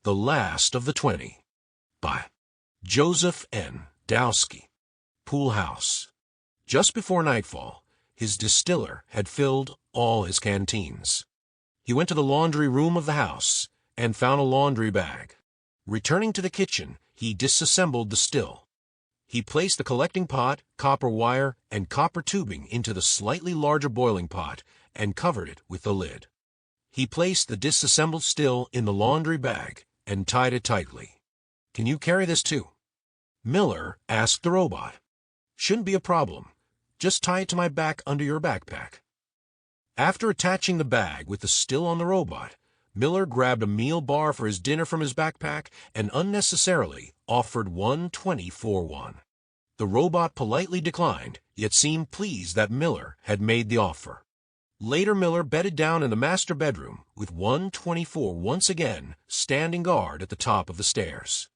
The Last of the 20 by Joseph N. Wdowski. Pool House. Just before nightfall, his distiller had filled all his canteens. He went to the laundry room of the house and found a laundry bag. Returning to the kitchen, he disassembled the still. He placed the collecting pot, copper wire, and copper tubing into the slightly larger boiling pot and covered it with the lid. He placed the disassembled still in the laundry bag and tied it tightly. "Can you carry this too?" Miller asked the robot. "Shouldn't be a problem. Just tie it to my back under your backpack." After attaching the bag with the still on the robot, Miller grabbed a meal bar for his dinner from his backpack and unnecessarily offered 120 for one. The robot politely declined, yet seemed pleased that Miller had made the offer. Later, Miller bedded down in the master bedroom with 124 once again standing guard at the top of the stairs.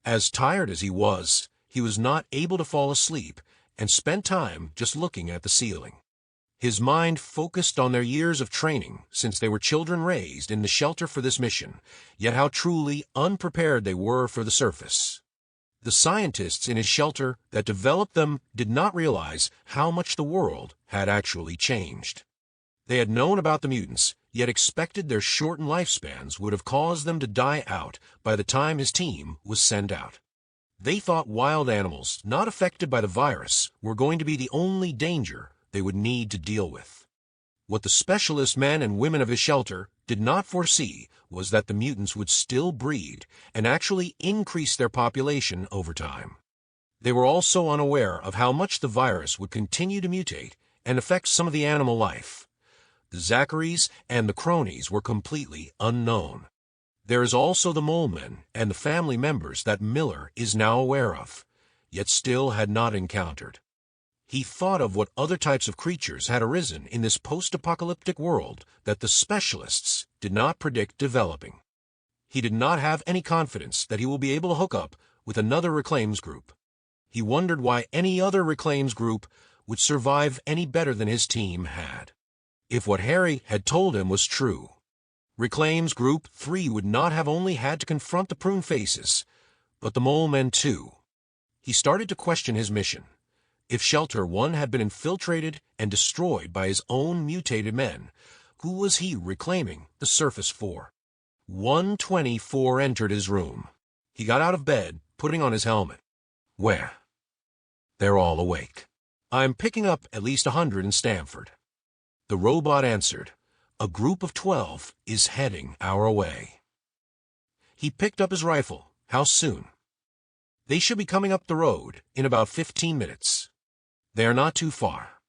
As tired as he was not able to fall asleep and spent time just looking at the ceiling. His mind focused on their years of training since they were children raised in the shelter for this mission, yet how truly unprepared they were for the surface. The scientists in his shelter that developed them did not realize how much the world had actually changed. They had known about the mutants, yet expected their shortened lifespans would have caused them to die out by the time his team was sent out. They thought wild animals not affected by the virus were going to be the only danger they would need to deal with. What the specialist men and women of his shelter did not foresee was that the mutants would still breed and actually increase their population over time. They were also unaware of how much the virus would continue to mutate and affect some of the animal life. The Zacharys and the cronies were completely unknown. There is also the mole men and the family members that Miller is now aware of, yet still had not encountered. He thought of what other types of creatures had arisen in this post-apocalyptic world that the specialists did not predict developing. He did not have any confidence that he will be able to hook up with another reclaims group. He wondered why any other reclaims group would survive any better than his team had. If what Harry had told him was true, Reclaims Group 3 would not have only had to confront the prune faces, but the mole men too. He started to question his mission. If Shelter 1 had been infiltrated and destroyed by his own mutated men, who was he reclaiming the surface for? 124 entered his room. He got out of bed, putting on his helmet. "Where?" "They're all awake. I'm picking up at least 100 in Stamford." The robot answered, "A group of 12 is heading our way." He picked up his rifle. "How soon?" "They should be coming up the road in about 15 minutes. They are not too far."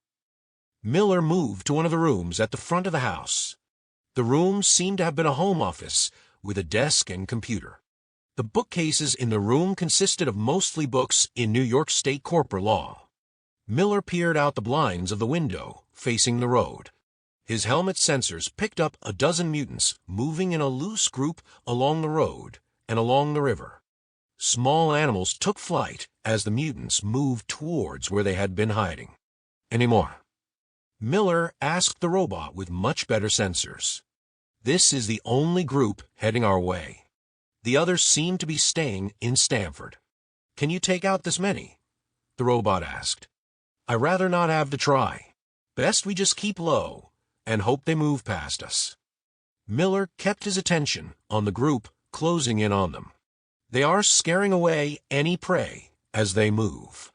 Miller moved to one of the rooms at the front of the house. The room seemed to have been a home office with a desk and computer. The bookcases in the room consisted of mostly books in New York State corporate law. Miller peered out the blinds of the window facing the road. His helmet sensors picked up a dozen mutants moving in a loose group along the road and along the river. Small animals took flight as the mutants moved towards where they had been hiding. "Any more?" Miller asked the robot with much better sensors. "This is the only group heading our way. The others seem to be staying in Stamford." "Can you take out this many?" the robot asked. "I'd rather not have to try. Best we just keep low and hope they move past us." Miller kept his attention on the group closing in on them. They are scaring away any prey as they move.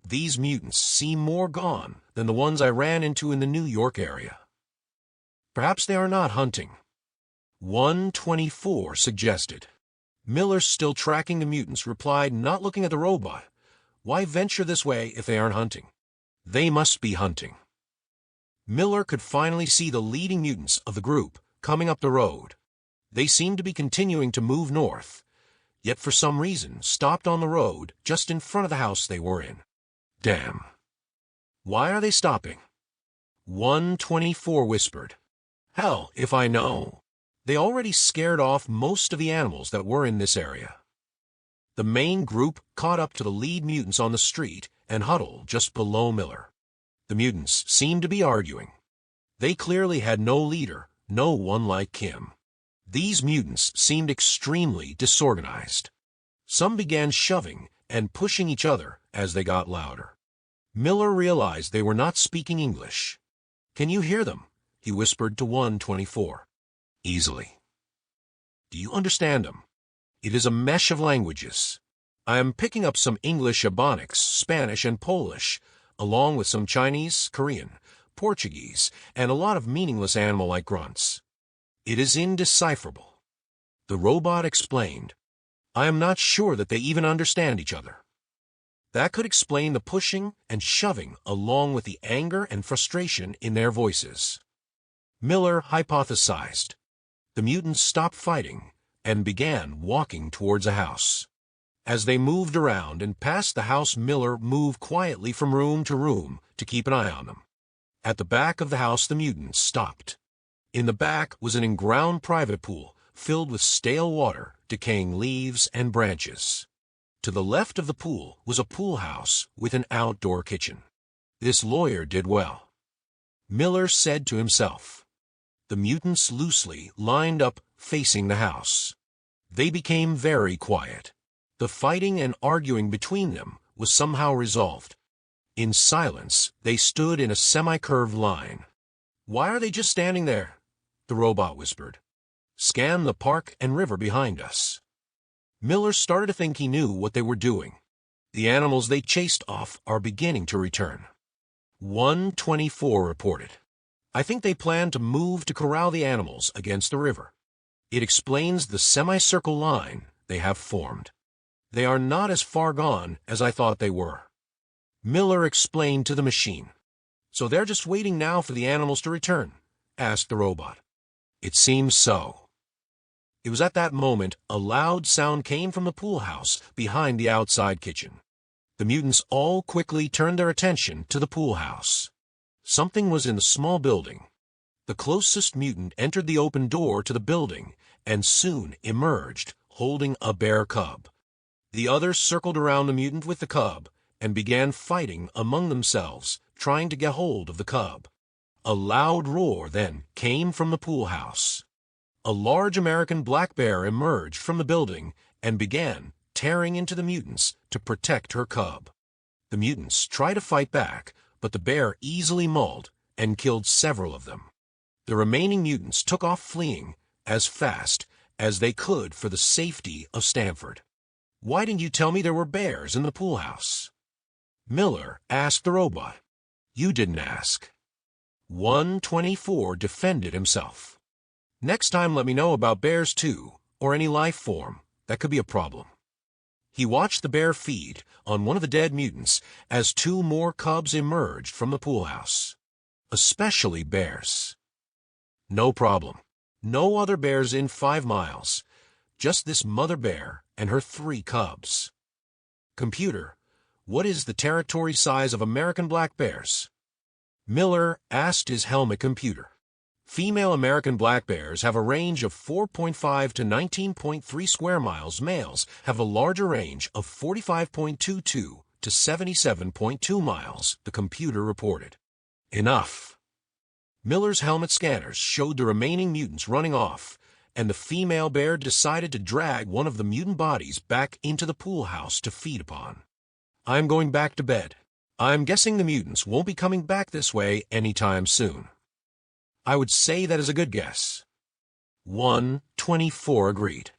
These mutants seem more gone than the ones I ran into in the New York area. Perhaps they are not hunting. 124 suggested. Miller, still tracking the mutants, replied, not looking at the robot. "Why venture this way if they aren't hunting? They must be hunting." Miller could finally see the leading mutants of the group coming up the road. They seemed to be continuing to move north, yet for some reason stopped on the road just in front of the house they were in. "Damn. Why are they stopping?" 124 whispered. "Hell if I know. They already scared off most of the animals that were in this area." The main group caught up to the lead mutants on the street and huddled just below Miller. The mutants seemed to be arguing. They clearly had no leader, no one like Kim. These mutants seemed extremely disorganized. Some began shoving and pushing each other as they got louder. Miller realized they were not speaking English. "Can you hear them?" he whispered to 124. "Easily." "Do you understand them?" "It is a mesh of languages. I am picking up some English Ebonics, Spanish, and Polish, along with some Chinese, Korean, Portuguese, and a lot of meaningless animal-like grunts. It is indecipherable." The robot explained, "I am not sure that they even understand each other." That could explain the pushing and shoving along with the anger and frustration in their voices. Miller hypothesized. The mutants stopped fighting and began walking towards a house. As they moved around and passed the house, Miller moved quietly from room to room to keep an eye on them. At the back of the house, the mutants stopped. In the back was an in-ground private pool filled with stale water, decaying leaves, and branches. To the left of the pool was a pool house with an outdoor kitchen. This lawyer did well. Miller said to himself. The mutants loosely lined up facing the house. They became very quiet. The fighting and arguing between them was somehow resolved. In silence, they stood in a semi-curved line. "Why are they just standing there?" the robot whispered. "Scan the park and river behind us." Miller started to think he knew what they were doing. "The animals they chased off are beginning to return." 124 reported. "I think they plan to move to corral the animals against the river. It explains the semicircle line they have formed. They are not as far gone as I thought they were." Miller explained to the machine. "So they're just waiting now for the animals to return?" asked the robot. "It seems so." It was at that moment a loud sound came from the pool house behind the outside kitchen. The mutants all quickly turned their attention to the pool house. Something was in the small building. The closest mutant entered the open door to the building and soon emerged, holding a bear cub. The others circled around the mutant with the cub and began fighting among themselves, trying to get hold of the cub. A loud roar then came from the pool house. A large American black bear emerged from the building and began tearing into the mutants to protect her cub. The mutants tried to fight back, but the bear easily mauled and killed several of them. The remaining mutants took off fleeing as fast as they could for the safety of Stanford. "Why didn't you tell me there were bears in the pool house?" Miller asked the robot. "You didn't ask." 124 defended himself. "Next time let me know about bears too, or any life form that could be a problem." He watched the bear feed on one of the dead mutants as two more cubs emerged from the pool house. "Especially bears." "No problem. No other bears in 5 miles. Just this mother bear and her 3 cubs." "Computer, what is the territory size of American black bears?" Miller asked his helmet computer. "Female American black bears have a range of 4.5 to 19.3 square miles. Males have a larger range of 45.22 to 77.2 miles, the computer reported. Enough. Miller's helmet scanners showed the remaining mutants running off, and the female bear decided to drag one of the mutant bodies back into the pool house to feed upon. "I'm going back to bed. I'm guessing the mutants won't be coming back this way anytime soon." "I would say that is a good guess." 124 agreed.